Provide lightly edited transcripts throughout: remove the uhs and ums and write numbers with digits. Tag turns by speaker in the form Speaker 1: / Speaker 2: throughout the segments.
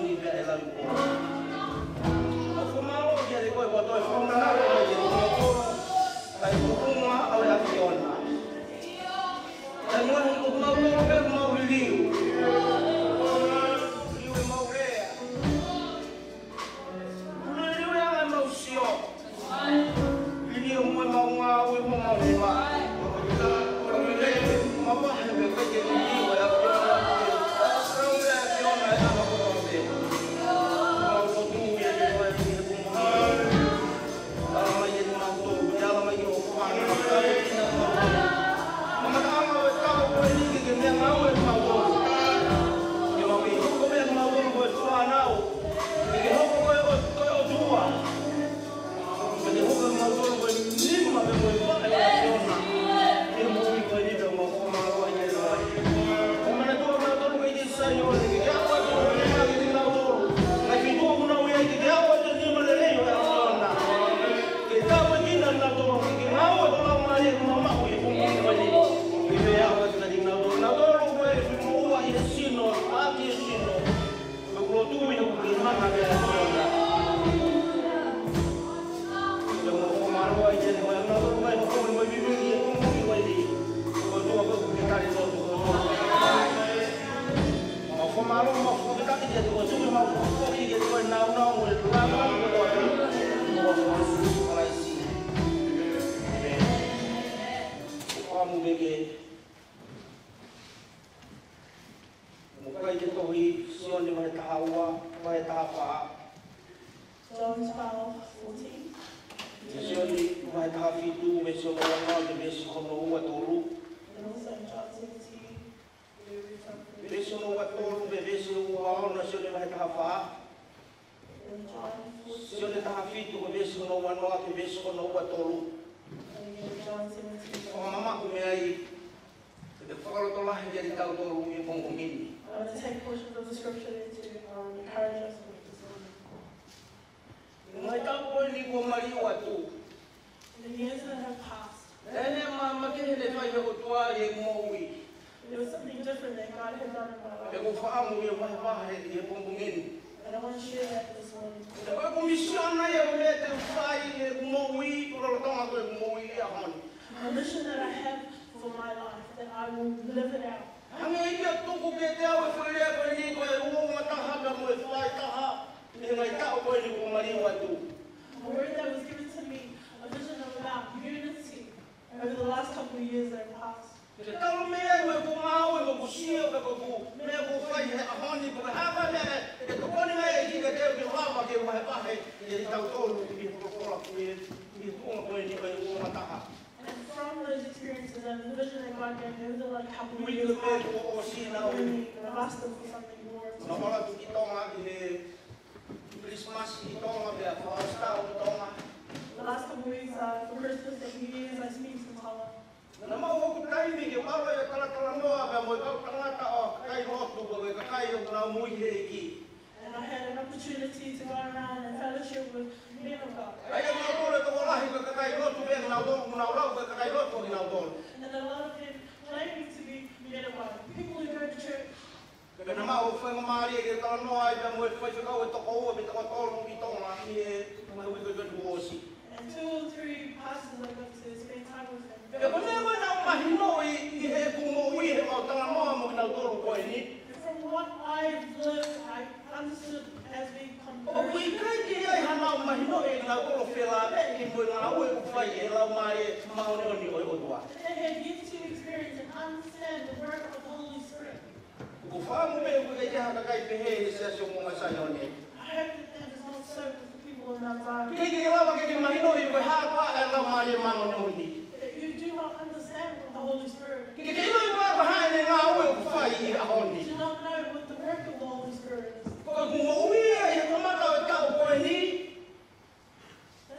Speaker 1: ni pe e la ko. O ko malo ke de ko ko to fo na na ko ke ko kai ko uma au la fiona. E mo ko mau pe mau liu. Liu e mau rea. Liu e a mau sio. Liu mo mau ngaue mo mau ma.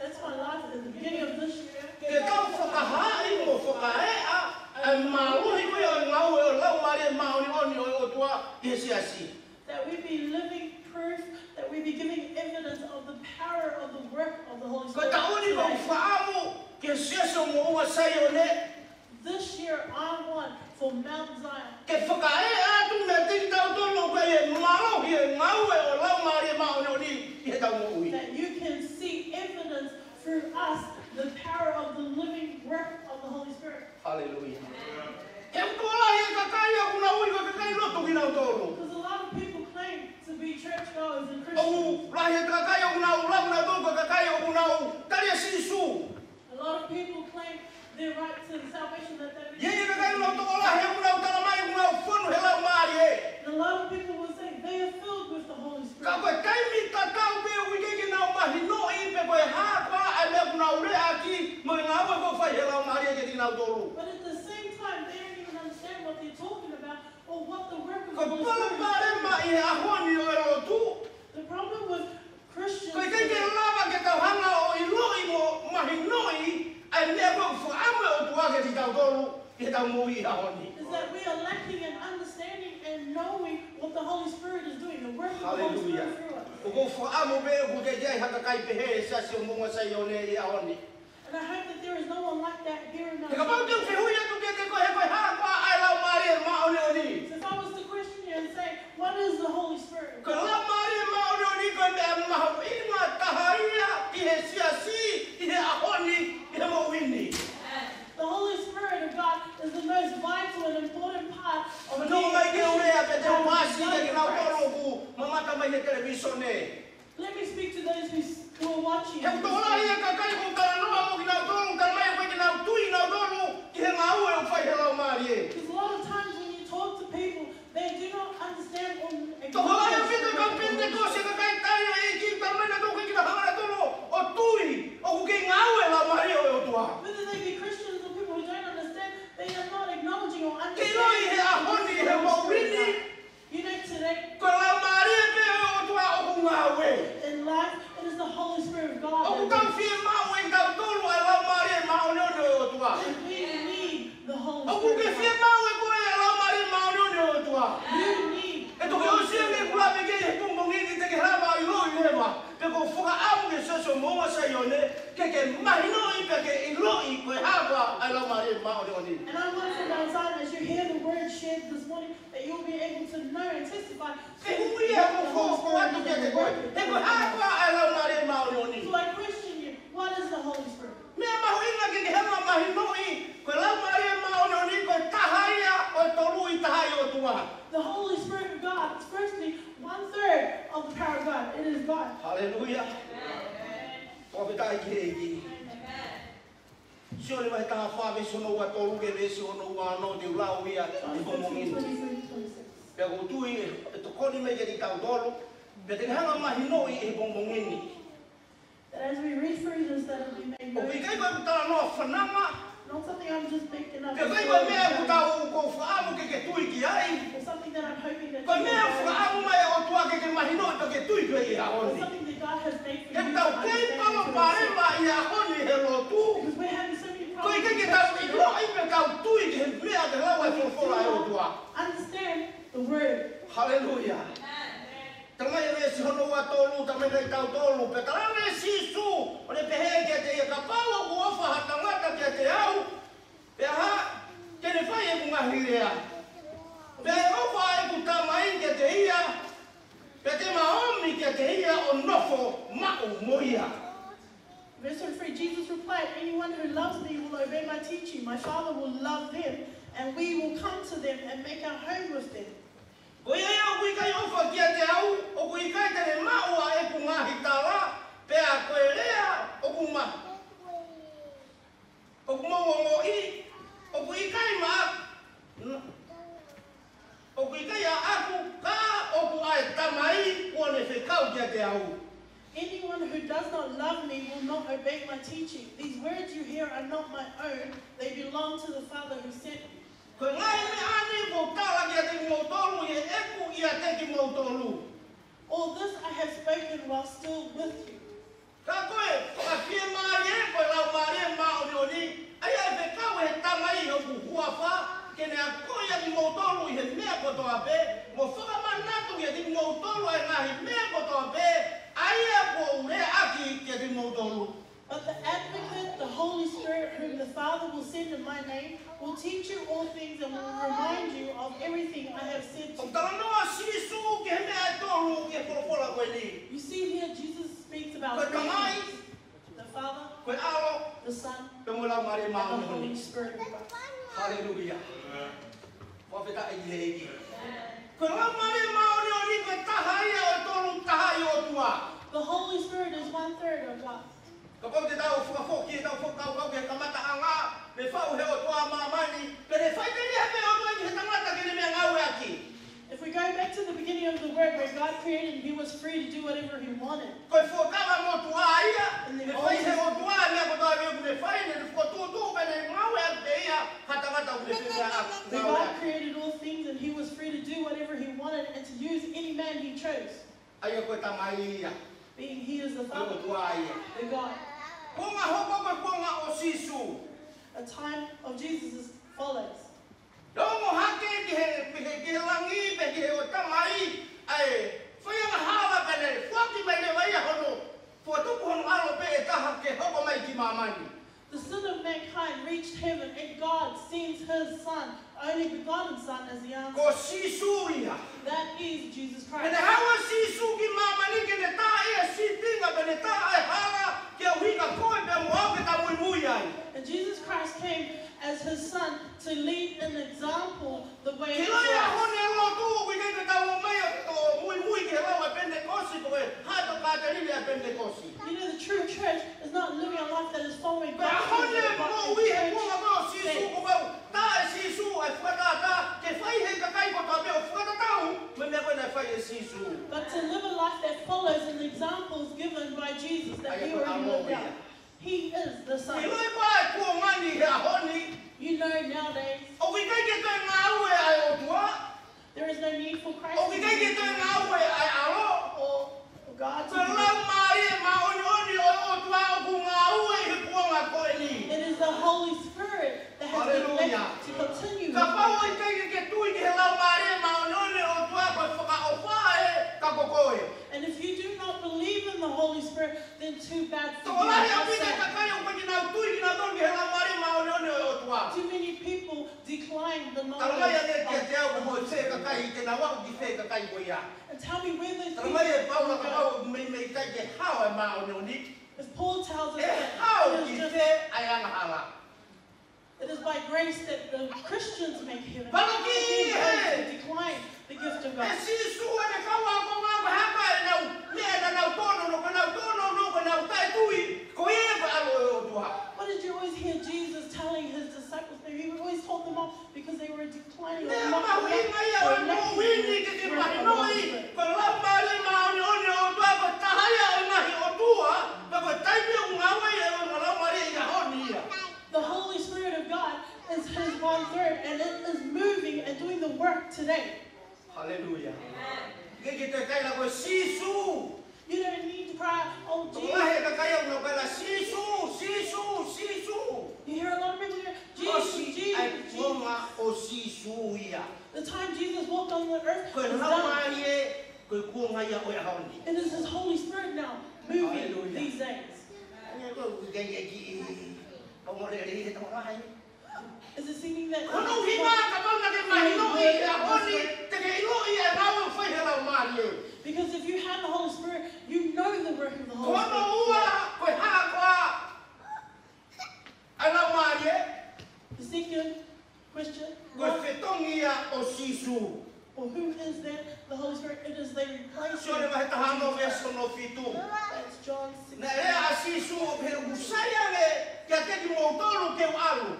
Speaker 2: That's my life at the beginning of this year. That we be living proof, that we be giving evidence of the power of the work of the Holy Spirit. This year I want for Mount Zion. that you can see evidence through us the power of the living work of the Holy Spirit.
Speaker 1: Hallelujah.
Speaker 2: Because a lot of people claim to be churchgoers and Christians. A lot of people claim their right to the salvation that they've been. And a lot of people will say they are filled with the Holy Spirit. But at the same time, they don't even understand what they're talking about or what the work of the Holy Spirit is. The problem with Christians is that we are lacking in understanding and knowing what the Holy Spirit is doing, the work of the Holy Spirit through us. And I hope that there is no one like that here in our church. So if I was to question you and say, what is the Holy Spirit? The Holy Spirit of God is the most vital and important part of being a Christian. Let me speak to those who are watching. Because a lot of times when you talk to people, they do not understand or acknowledge whether they be Christians or people who don't understand, they are not acknowledging or understanding. You know, today, in life, it is the Holy Spirit of God. And we need the Holy Spirit. You need the Holy Spirit. And I want from outside, as you hear the word shared this morning, that you'll be able to know and testify. So I question you, what is the Holy Spirit? The Holy Spirit of God is firstly 1/3 of the power of God. It is God.
Speaker 1: Hallelujah. Surely my father is no what all get this or no one no the Laumalie to call him make it out dolo, but in Hama he know he bombongini.
Speaker 2: As we read through this, that we may know. Not something I'm just picking up. Or something that I'm hoping that something that God has made for you. Because we're having so many problems. Understand the word.
Speaker 1: Hallelujah. Tamai resi hono wa tolu tamai kai tau tolu pe tarane sisu ole pehe ke te ka pawa ku ofa hatangata ke te au pe ha ke ne fai e kunga hirea pe ofa e ku tamai ke te ia pe te maomi ke te ia o nofo ma'u moia.
Speaker 2: Verse 3, Jesus replied, anyone who loves me will obey my teaching. My Father will love them, and we will come to them and make our home with them.
Speaker 1: Ko ia ia ku kai ofa ke te au o ku kai te ma'u e kunga hitara pe a ko elea o ku ma o ku mo i o ku kai ma o ku kai aku ka o ku ai tamai ko ne fe kau ke te au.
Speaker 2: Anyone who does not love me will not obey my teaching. These words you hear are not my own. They belong to the Father who sent me. All this I have spoken while still with you. But the Advocate, the Holy Spirit, whom the Father will send in my name, will teach you all things and will remind you of everything I have said to you. You see here, Jesus speaks about
Speaker 1: Kau
Speaker 2: three
Speaker 1: kamai.
Speaker 2: things. The Father,
Speaker 1: Kau alo.
Speaker 2: the Son,
Speaker 1: Kau Laumalie
Speaker 2: and the
Speaker 1: mau
Speaker 2: Holy
Speaker 1: ni.
Speaker 2: Spirit of God.
Speaker 1: Hallelujah. Fakaha'ai lagi. Kau Laumalie mau ni kau tahaya o tolong tahaya o tua.
Speaker 2: The Holy Spirit is 1/3 of God.
Speaker 1: Kapag kita tahu foki tahu fokau ke kamata anga me fau he o tua mamani. Kene fai kene he o tua ni tamata kene me ngaue aki.
Speaker 2: If we go back to the beginning of the word where God created, He was free to do whatever He wanted.
Speaker 1: Kau fokava mo tua ia. Me fai he o tua me ko tahu me fai ne fotu tu kene ngaue aki ia kata-kata me fai
Speaker 2: But God created all things and He was free to do whatever He wanted and to use any man He chose.
Speaker 1: Ayo ko tamai ia.
Speaker 2: Being He is the Father,
Speaker 1: Tua ia.
Speaker 2: the God.
Speaker 1: Konga hoko ko konga o sisu.
Speaker 2: A time of Jesus is follows.
Speaker 1: Longo hake ki he langi pe ki he o tamai ai foi nga hawa kane foki mai le vai hono foto ko hono alo pe e taha ke hoko mai ki mamani.
Speaker 2: The sin of mankind reached heaven and God sends His Son, only begotten Son, as the answer.
Speaker 1: Ko sisu ia.
Speaker 2: That is Jesus
Speaker 1: Kene
Speaker 2: Christ.
Speaker 1: hawa sisu ki mamani kene ta ia sitinga kene ta ai hala ke winga ko pe mo ke ta mui ai.
Speaker 2: And Jesus Christ came as His Son to lead an example the way He
Speaker 1: Kilo ia
Speaker 2: was.
Speaker 1: hone lo tu ki ke ta mo mai to mui ke lawa pentekosi ko ha to ka te ri pentekosi.
Speaker 2: You know, the true church is not living a life that is following
Speaker 1: Ba
Speaker 2: God.
Speaker 1: hone mo wi he ko mo sisu ko ba ta sisu ai fata ta ke fai he ka kai ko ta me fata ta me me ko na fai sisu.
Speaker 2: But to live a life that follows an examples given by Jesus that He already lived out. He is the Son.
Speaker 1: Kilo ba ko ngani he honi
Speaker 2: You know nowadays
Speaker 1: o wi kai ke ta ngaue ai o tua
Speaker 2: there is no need for Christ
Speaker 1: o wi kai ke ta ngaue ai alo
Speaker 2: or God to
Speaker 1: ko
Speaker 2: do it.
Speaker 1: Laumalie ma oni o tua o ku ngaue he ko nga ko ni.
Speaker 2: It is the Holy Spirit that has been
Speaker 1: Hallelujah.
Speaker 2: left to continue.
Speaker 1: Ka pa o kai ke tu ki he Laumalie ma oni o tua ko fa o fa e ka ko koe.
Speaker 2: And if you do not believe in the Holy Spirit, then too bad for
Speaker 1: So la he
Speaker 2: you.
Speaker 1: o
Speaker 2: That's
Speaker 1: ka
Speaker 2: sad.
Speaker 1: kai o ki na tu ki na don ki he Laumalie ma oni o tua.
Speaker 2: Too many people decline the knowledge
Speaker 1: Taramaya ne ke te au mo
Speaker 2: of
Speaker 1: se ka kai te na wa ki fe ka kai ko ia.
Speaker 2: And tell me where those people
Speaker 1: Taramaya pa wa ka
Speaker 2: go.
Speaker 1: pa me kai ke ha ma oni.
Speaker 2: If Paul tells us
Speaker 1: E
Speaker 2: that
Speaker 1: ha
Speaker 2: it
Speaker 1: ki
Speaker 2: is just
Speaker 1: te ai ana hala.
Speaker 2: it is by grace that the Christians make heaven.
Speaker 1: Baloki,
Speaker 2: Those
Speaker 1: hey!
Speaker 2: who decline the gift of
Speaker 1: E
Speaker 2: God.
Speaker 1: si su e ka wa ko ma ha ka na me na na tono no ko na tai tui ko e ba alo o tua.
Speaker 2: Why did you always hear Jesus telling His disciples that He would always told them off because they were declining
Speaker 1: Ne
Speaker 2: or
Speaker 1: ma
Speaker 2: not
Speaker 1: wi ma ya o mo wi ni ke te pa no i ko la ma le ma oni o tua ko ta ha ya o na hi o tua ko tai me un ngawe e o la ma le ya honi ia.
Speaker 2: The Holy Spirit of God is His 1/3 and it is moving and doing the work today.
Speaker 1: Hallelujah. Ke te kai la ko sisu.
Speaker 2: You don't need to cry, oh
Speaker 1: Ko
Speaker 2: Jesus.
Speaker 1: la he ka kai no ka la sisu.
Speaker 2: You hear a lot of people here,
Speaker 1: O
Speaker 2: Jesus,
Speaker 1: si ai
Speaker 2: Jesus, Jesus.
Speaker 1: toma o sisu ia.
Speaker 2: The time Jesus walked on the earth
Speaker 1: Ko
Speaker 2: is
Speaker 1: la
Speaker 2: done.
Speaker 1: ma ye ko ku nga ya o ya honi.
Speaker 2: It is His Holy Spirit now moving
Speaker 1: Hallelujah.
Speaker 2: these days.
Speaker 1: Anya ko ga ye ki o mo le ri ta ma hai.
Speaker 2: Is it seeming that
Speaker 1: Ko no hi ma ka ba na ke ma no i ya honi te ke no i ya na o fa hela ma ye.
Speaker 2: because if you have the Holy Spirit, you know the work of the
Speaker 1: Ko
Speaker 2: Holy
Speaker 1: no
Speaker 2: Spirit.
Speaker 1: ua ko ha kwa. Ala ma ye
Speaker 2: The second question,
Speaker 1: ko fetongi ya o sisu.
Speaker 2: or who is that? The Holy Spirit. It is the replacement.
Speaker 1: So le va ta ha no me so no fitu.
Speaker 2: That's John 6.
Speaker 1: Na e a sisu o pe usaya le ke te ki mo tolu ke alu.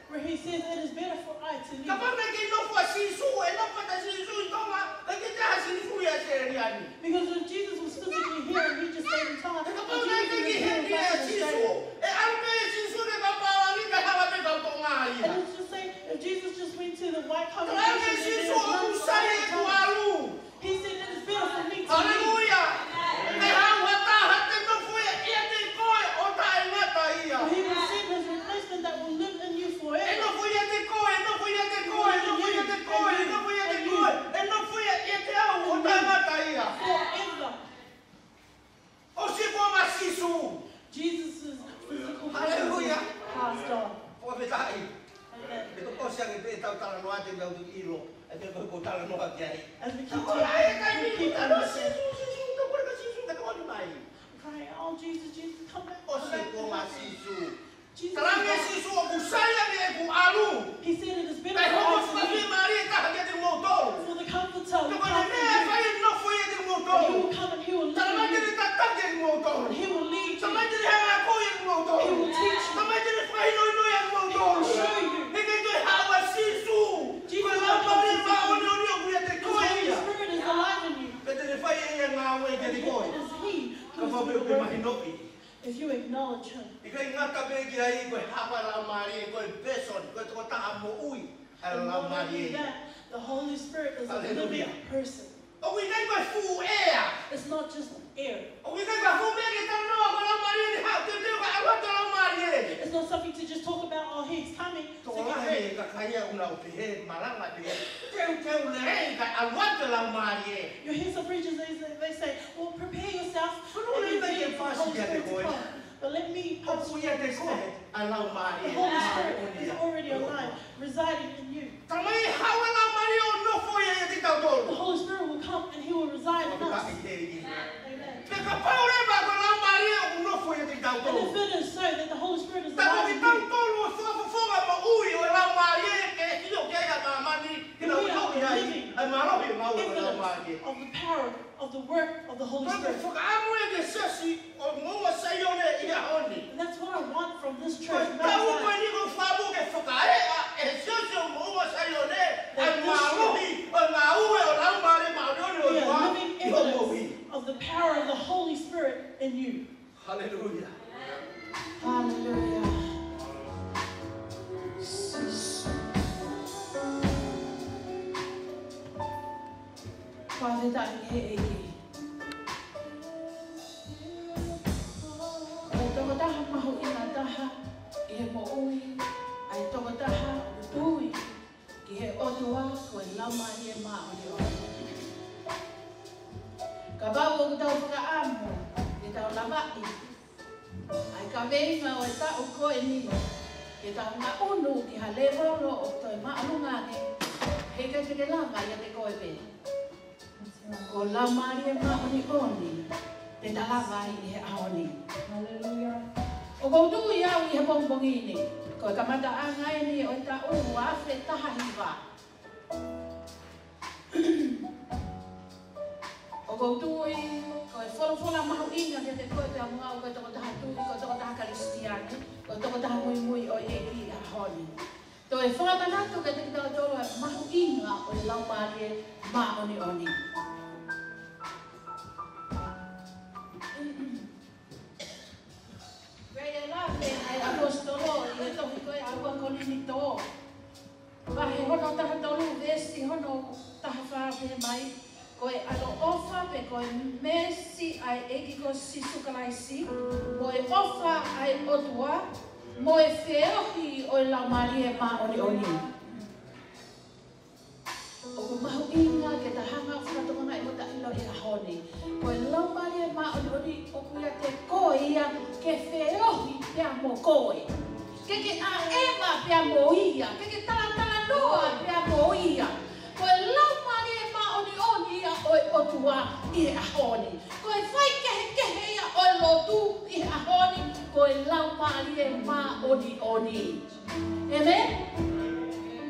Speaker 2: Where He says it is better for I to leave.
Speaker 1: Kapag naging no po sisu, no po ta sisu ito nga, nagkita sisu ya seriani.
Speaker 2: Because when Jesus was physically here, and He just stayed in time.
Speaker 1: Kapag
Speaker 2: And Jesus was
Speaker 1: naging
Speaker 2: here
Speaker 1: hindi
Speaker 2: back in
Speaker 1: sisu,
Speaker 2: Australia.
Speaker 1: ano ba yung sisu na kapawangi ka halabi ka ito nga
Speaker 2: And
Speaker 1: iya.
Speaker 2: it's just saying, if Jesus just went to the white
Speaker 1: Kapag
Speaker 2: congregation,
Speaker 1: sisu,
Speaker 2: and
Speaker 1: ang
Speaker 2: there was
Speaker 1: usaya
Speaker 2: none
Speaker 1: ito
Speaker 2: for time,
Speaker 1: alu.
Speaker 2: He said it is better for me to leave.
Speaker 1: Hallelujah! Kaya wata hati no po ya iyate ko o tayo nga tayo.
Speaker 2: For He will send His replacement that will live in you
Speaker 1: Eno
Speaker 2: forever.
Speaker 1: po yate ko, eno po yate ko, eno po yate ko, eno po yate ko, eno po yate au o tayo nga tayo.
Speaker 2: Forever.
Speaker 1: O si po masisu.
Speaker 2: Jesus' physical
Speaker 1: Hallelujah.
Speaker 2: presence passed on.
Speaker 1: Fakaha'ai.
Speaker 2: Amen.
Speaker 1: Ito po siyang ipitaw tala no ating daw ng ilo. At ito po tala no at yay.
Speaker 2: As we keep
Speaker 1: Ay, kay
Speaker 2: we
Speaker 1: Milo,
Speaker 2: keep
Speaker 1: ano,
Speaker 2: understanding.
Speaker 1: sisu, ito po ka sisu, nagawa ni Mai.
Speaker 2: Cry oh, Jesus, Jesus, come back.
Speaker 1: O
Speaker 2: Come
Speaker 1: se
Speaker 2: back
Speaker 1: ko
Speaker 2: to
Speaker 1: ma
Speaker 2: heaven.
Speaker 1: sisu.
Speaker 2: Jesus,
Speaker 1: Tarange sisu o ku saya ni e ku alu.
Speaker 2: he said it is better
Speaker 1: Kai homo
Speaker 2: for
Speaker 1: fa fi
Speaker 2: us
Speaker 1: mari ta ha ke mo to.
Speaker 2: for the comforter
Speaker 1: Ko
Speaker 2: will
Speaker 1: ko
Speaker 2: come
Speaker 1: ne
Speaker 2: from
Speaker 1: fa
Speaker 2: you.
Speaker 1: i no fo ye mo to.
Speaker 2: And he will come and he will lead
Speaker 1: Tarange
Speaker 2: you.
Speaker 1: ni ta ta ke mo to.
Speaker 2: And he will lead you.
Speaker 1: Tarange ni ha ko ye mo to.
Speaker 2: He will teach you.
Speaker 1: Tarange ni fa i no no ye mo
Speaker 2: He
Speaker 1: to.
Speaker 2: will show you.
Speaker 1: He ke to ha wa sisu. Ko la mari ma o no ni o ku ye te ko
Speaker 2: Because the Holy
Speaker 1: ya.
Speaker 2: Spirit is alive in you.
Speaker 1: Ke te fa ye ngaue ke
Speaker 2: And
Speaker 1: te
Speaker 2: it
Speaker 1: ko.
Speaker 2: is he
Speaker 1: Ka
Speaker 2: who
Speaker 1: fa
Speaker 2: is
Speaker 1: be
Speaker 2: doing
Speaker 1: be
Speaker 2: the
Speaker 1: ma
Speaker 2: work.
Speaker 1: hinopi.
Speaker 2: If you acknowledge him.
Speaker 1: Ikai ngata be ki ai ko hapa Laumalie ko person ko to ta mo ui
Speaker 2: And not only
Speaker 1: Laumalie.
Speaker 2: that, the Holy Spirit is a
Speaker 1: Hallelujah.
Speaker 2: living person.
Speaker 1: O wi kai ko fu air.
Speaker 2: It's not just air.
Speaker 1: O wi kai ko fu me ki ta no ko Laumalie ni ha te te ko awa to Laumalie.
Speaker 2: It's not something to just talk about, oh, he's coming.
Speaker 1: To
Speaker 2: So
Speaker 1: la
Speaker 2: get ready.
Speaker 1: he ka kaya una o pe malanga pe. Te le he ka awa to Laumalie.
Speaker 2: You hear some preachers, they say, well, prepare yourself
Speaker 1: Pero
Speaker 2: and
Speaker 1: no
Speaker 2: be
Speaker 1: le
Speaker 2: ready for the
Speaker 1: fácil
Speaker 2: Holy
Speaker 1: ya te
Speaker 2: Spirit to
Speaker 1: voy.
Speaker 2: come. But let me
Speaker 1: O fu ya te ko a
Speaker 2: the
Speaker 1: Laumalie.
Speaker 2: Holy Spirit is already alive, residing in you.
Speaker 1: Tamai hawa Laumalie o no fo ya te ta
Speaker 2: The
Speaker 1: to.
Speaker 2: Holy Spirit will come and he will reside in
Speaker 1: Ka
Speaker 2: us.
Speaker 1: i te i.
Speaker 2: Amen.
Speaker 1: Te ka paure ba ko Laumalie o no fo ya te ta
Speaker 2: And
Speaker 1: to.
Speaker 2: if it is so that the Holy Spirit is
Speaker 1: Tako
Speaker 2: alive
Speaker 1: ki
Speaker 2: in
Speaker 1: tau
Speaker 2: you,
Speaker 1: tolu o whakawhonga ma ui o Laumalie ke hino ke ea mamani hina
Speaker 2: we are
Speaker 1: ui ai
Speaker 2: living
Speaker 1: ai malohi ngau o
Speaker 2: evidence
Speaker 1: Laumalie.
Speaker 2: of the power of the work of the Holy
Speaker 1: Kau
Speaker 2: Spirit.
Speaker 1: whakaamu e ke sesi o ngonga saione i a honi.
Speaker 2: And that's what I want from this
Speaker 1: Kau
Speaker 2: church.
Speaker 1: tau
Speaker 2: Mount
Speaker 1: koe
Speaker 2: Zion.
Speaker 1: ni ko whamu ke whakaea e sesi o ngonga saione ai malohi o ngau e o Laumalie ma o
Speaker 2: We
Speaker 1: o
Speaker 2: are
Speaker 1: tua
Speaker 2: living
Speaker 1: i o mohi.
Speaker 2: evidence of the power of the Holy Spirit in you.
Speaker 1: Hallelujah.
Speaker 2: Hallelujah. Father, that he Lototaha mahu ina taha I he mo'ui ai Lototaha utui ki he otua koe Laumalie ma'o. Ka wau o tau whakaamu e tau lawai ai ka veinga o e tau koe ni ke tau ngā unu ki ha le roro o toi ma'alungane he ka te langa ia te koe pe ko Laumalie ma'oni oni te talawai I he aoni. Hallelujah. O koutu I au I he bongbongi ni ko e kamata anga e ni o e tau wawhe taha hiwa. O koutu ko e wholofola mahu inga ke te koe pia mga o koe Lototaha tui, ko Lototaha Karistiani, ko Lototaha mui mui o e ki a honi. To e whakamanato ke te kitau tolo e mahu inga o e Laumalie ma'oni oni. Wei e lawe ai apostolo I e tohi koe aua konini tō. Wahe hono taha tolu vesi hono taha whaape mai. Koe alo ofa pe koe mesi ai eki ko sisukalaisi. Mo e ofa ai otua. Mo e whiohi o e Laumalie ma'oni oni. O ko mahu inga ke ta hanga whakatonga I mota ilo I a honi. Ko e Laumalie ma'oni oni o kuia te koe ia ke whiohi pia mo koe. Ke a ema pia mo ia. Ke tala noa pia mo ia. Ko e Laumalie ma'oni oni ia o e otua I a honi. Ko e whai kehe ia o e lotu I a honi. Ko e Laumalie ma'oni oni. Amen?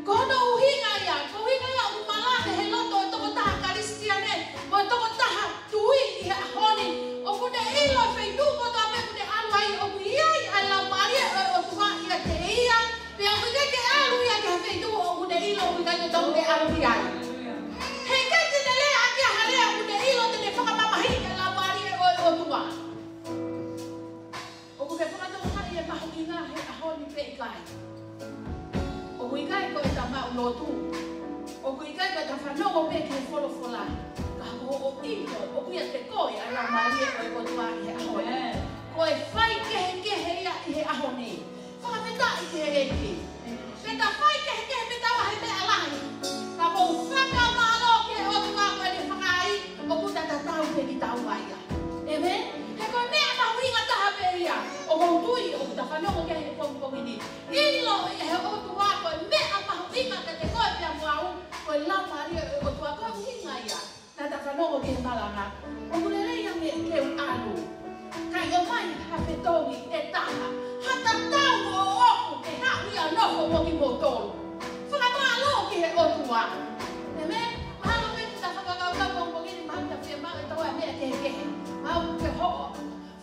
Speaker 2: Kono uhinga ia, ko uhinga ia umalane he loto e Lototaha Karistiane, mo e Lototaha tui I he ahoni, o kune ilo whaitu mo ta me kune alu ai o iai ai Laumalie o tua ia te ia, pe a kune ke alu ia ke whaitu o kune ilo o kune tau ke alu iai. He kai te ne lea kia halea kune ilo te ne whakamamahi ai Laumalie o tua. O kune whakatau e mahu inga he ahoni pe ikai. O kuikai ko e ta mau lotu. O kuikai ko e ta whanongo pe ke wholofola. Ka hako o ito, o kuia te koe a Laumalie o e kotua I he ahoni. Ko e whai kehe ia I he ahoni. Whakapeta I te eki. Peta whai kehe peta wahe me alahi. Ka kou whaka malo ke o tua ko e ne Fakaha'ai, o kuta ta tau pe ki tau aia. Amen? He koe mea mahu inga taha pe ia. O kou tui, o kuta whanongo ke he pongpongi ni. Ilo I he o tua ko e mea mahu inga ke te koe pia muau, ko e Laumalie o tua ko e hinga ia. Na ta whanongo ke he malanga. O kulelei a me ke alu. Kai o
Speaker 3: Lototaha. Hata tau o oku ke hawi a noko moki motolo. Whakamalo ki he otua. Amen. Mahalo me kita whakakaukau pongpongini mahau whia mau e taua mea kehe. Mahau ke ho'o.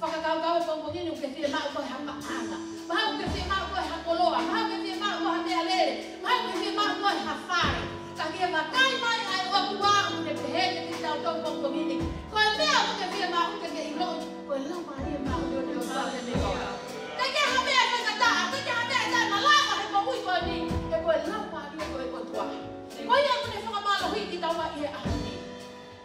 Speaker 3: Whakakaukau pongpongini ke whia mau koe hapa'anga. Mahau ke whia mau koe hakoloa. Mahau ke whia mau koe hapea lere. Mahau ke whia mau koe hawhare. Ka kia makai mai ai otua te pehene ki tau tau pongpongini. Koe mea o ke whia mau ke iloi. Koe Laumalie mau o te o whare me oa. Ka kia hapea koe kataa. Ka kia hapea tai malama he koe ui koe ni. E koe Laumalie koe otua. Koe ia kone whakamalohi ki tau mai e ahoni.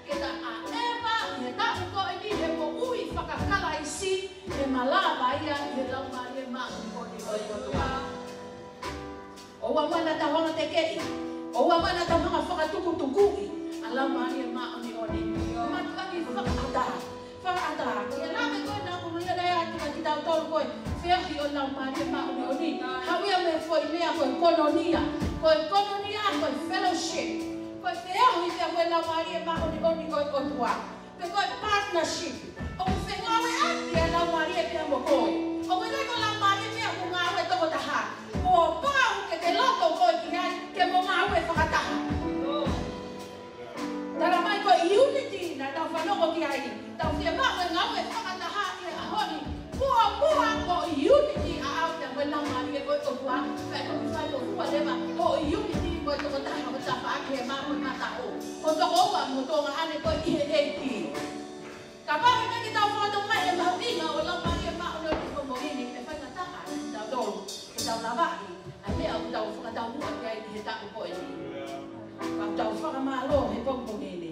Speaker 3: Ke ta a ewa, he tapu koe ni he ko ui whakakalaisi e malama ia he Laumalie mau o te otua. Oua mana ta honga te kei. Oua mana ta honga whakatukutukuki. A Laumalie mau ni oni. Matuangi whakataha. Whakataha. Ke lame koe nā kuruia rei atu ki tau tolu koe. Whiahi o Laumalie mau ni oni. Hawia me foi mea koe kononia. Koe kononia, koe fellowship. Koe whiahi mea koe Laumalie mau ni oni koe otua. Pe koe partnership. O koe ngaue ati a Laumalie pia mo koe. O koe reko Laumalie mea ko ngaue toko taha. O pāu ke te loto koe ki hai ke mo ngaue whakataha. Tara mai koe unity na tau whanoko ki hai. Tau whia mau e ngaue whakataha e ahoni. Mua ko unity a au te koe Laumalie koe otua. Kai koe whai ko hua lewa o unity koe toko taha ko tapa ake he mau koe mata o. Ko toko oa mo tonga ane koe i he eiki. Ka pahe me ki tau whakato mai e mahuinga o Laumalie mau no te komongini e whai ngataha tau tolu. Ke tau lawaki. Ai mea o tau whakatau mua ki ai he taku koe ni. Ka tau whakamalo he komongini.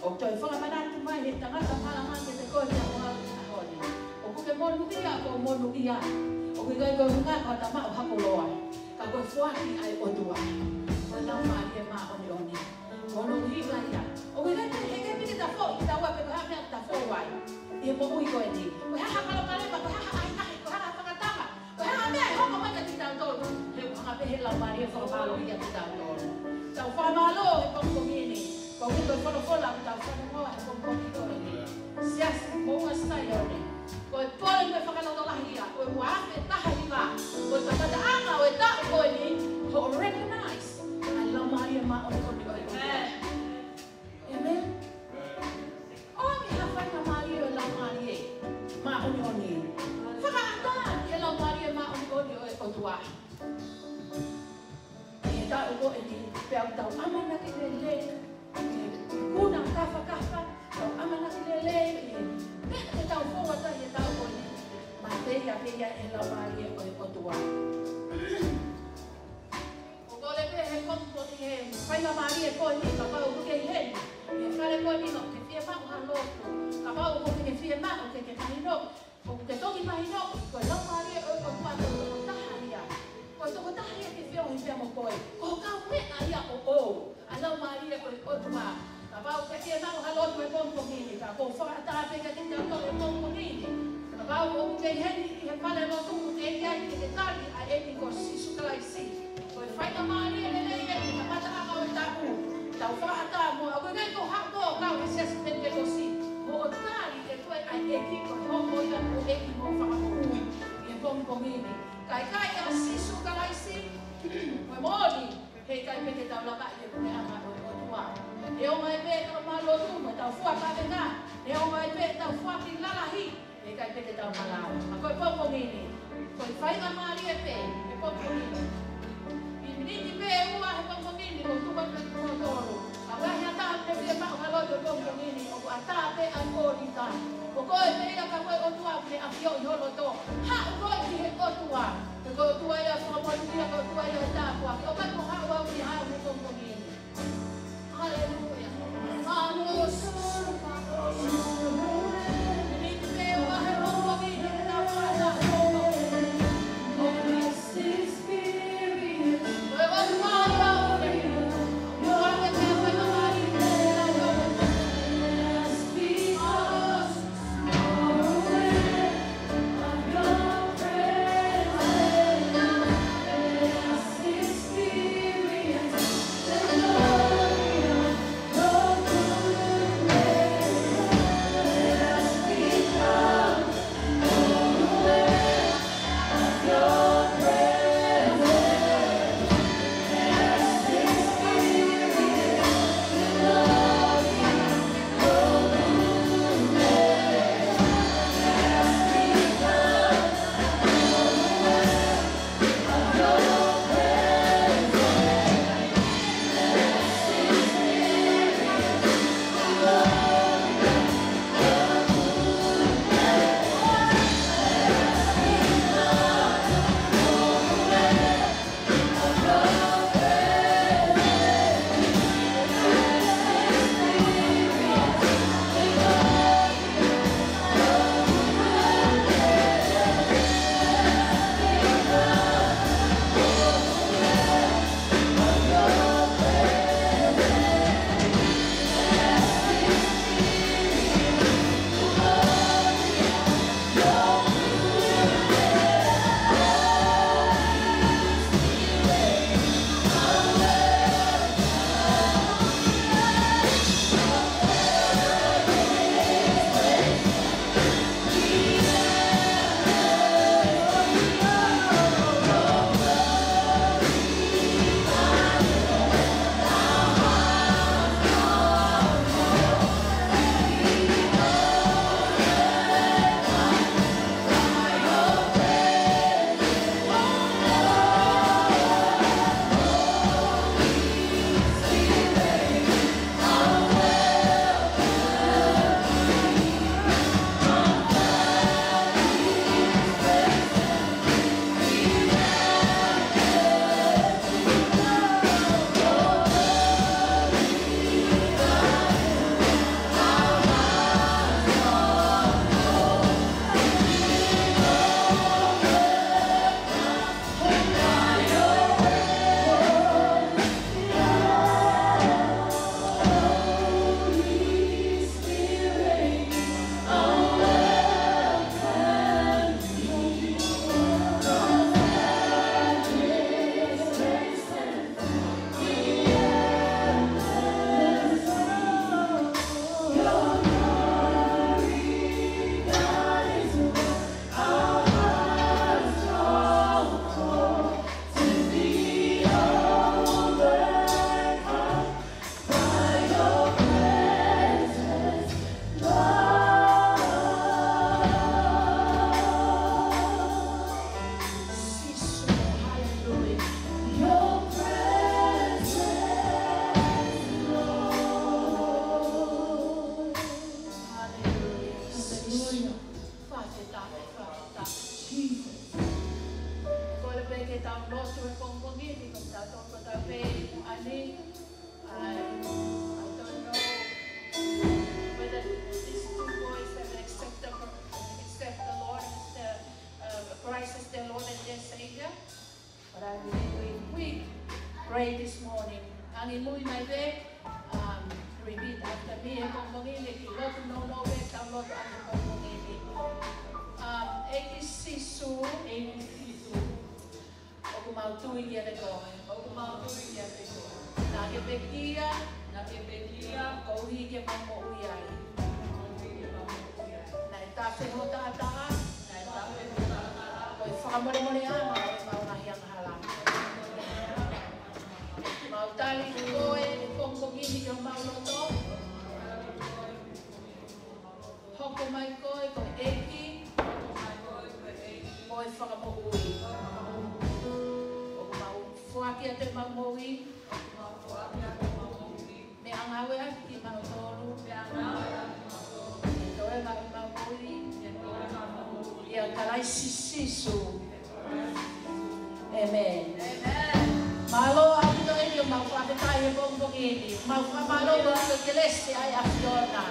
Speaker 3: O tau whakamanatu mai he tangata palamang ke te koe te mua ahoni. O kuke monu ia ko monu ia. O kuke kai koe hunga ko ta mau hakoloa. Ka koe whaki ai otua. Koe Laumalie mau ni oni. Kono higa ia. O kuke kai he ke piki ta fo i ta wape ko hea ta fo wai. I mo ui koe ni. Koe haha kalokalema, koe haha ai ahi, koe haha whakatanga. Koe haha mea i hoko mai ka ti tau tolu. He hanga pehe Laumalie whakamalo ia ti tau tolu. Tau whakamalo he pongpongini. Ko koe wholofola ku tau whakamoa he pongpongi koe ni. Siasi moua stai oni. Koe pole me whakalotolahia. Koe muafe taha hiva. Koe takataanga o e tau koe ni. Ho recognize. Ai Laumalie mau ni oni koe. Amen. Omi hawhai Laumalie o Laumalie. Mau ni oni. Whakaataan he Laumalie mau ni oni o tua. E tau koe ni. Peau tau amana ki le le. Kuna kafa kafa. Tau amana ki le le. Pena ke tau whonga tai e tau koe ni. Ma teia peia e Laumalie o tua. O kore pe he kompo ni he. Whai Laumalie koe ni. Ka pau kuke i heni. E whare koe ni no. Ke whia mau haloto. Ka pau kuke ke whia mau ke mahino. O kuke toki mahino. Koe Laumalie o tua toko taha ia. Koe toko taha ia ke whia hi whia mo koe. Ko kau mea ia o. A Laumalie o tua. Ka pau ke whia mau haloto e kompo ngini. Ka ko whakataha pe ka tinta o e kompo ngini. Ka pau o kuke i heni. I he pale no tuku te eki ai ke te tari. A eki ko sisu kalaisi. Koe whai Laumalie le le eki. Ka pata aka o taku. Tau whakataha mo. A koe kai ko hako kau e sesi pente ko si. Mo o tari e koe ai eki ko hongo ia o eki mo whakamoku. I he kompo ngini. Kai kai a sisu kalaisi. Koe moni. Hei kai peke tau laka i e kune ama o tua. E o mai pe tau malotu. Me tau fuaka me ngā. E o mai pe tau fuaki lalahi. Hei kai peke tau malao. Ma koe kompo ngini. Koe whai Laumalie pe. E kompo ngini. Nini pe ua he kompo ngini. Ko tuka pe kua toro. A wahi ata pe pia mau haloto kompo ngini. O ku ata pe an kori ta. O koe pe ia ka koe o tua. Kune a pio i holo to. Ha o koe ki he o tua. Ko tua ia whakamonu ia. Ko tua ia tāpua. O kai ko hao au i hao he kompo ngini. Hallelujah. Vamos. Nini pe ua he kompo ngini. Tau whata kompo ngini. Holy Spirit. Koe o tua au i hao.
Speaker 4: Spirit.
Speaker 3: Nangi mui mai ve. Repeat after me. Pongpongini ki lotu no ve tau lotu ane pongpongini. Eki sisu. Oku mau tui kia te koe. Nā ke pekia. Kouhi ke mamo uiai. Nā e tāwhi ho tātaa. Koe whakamore ama o mau nahi ang halang. Mau tali koe e pongpongini ki o mau loto. Hoko mai koe eki. Koe whakamo ui. Oku mau fuaki a te mamoi. Me ngaue ki mau tolu. Toe mamoi. Ia kalai sisisu. Amen. Malo aku to e mau whapetai e pongpongini. Mau malo o te keleste ai a fiona.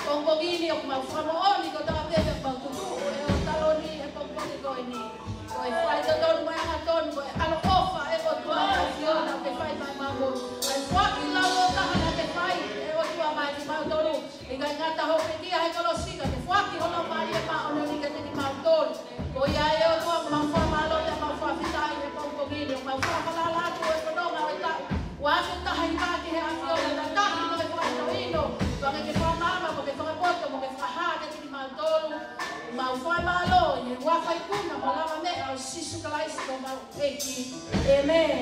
Speaker 3: Pongpongini o mau whamaoni ko tāte e mau tutu. E o taloni e pongpongini ko ini. Ko e whai to tonu mai aha tonu. Ko e alo ofa e o tua a fiona o te whai mai mamu. Ai whaki Lototaha na te whai e o tua mai ki mau tonu. I kai ngata ho pekia he kolosika. Te whaki hono mai e maa ono ni ka te ni mau tonu. Ko ia e o tua mau whamalo te mau whapetai e pongpongini. O mau whamalala tu e whanonga o e tau. Wāke taha i māke he awhiona. Nā tahi no e whaitoino. Wāke ke whamama mo ke whakapoto mo ke whahāke te ni mau tonu. Mau whaimalo i e wawhai kuna mo lama mea o sisu kalaisi o mau eki. Amen.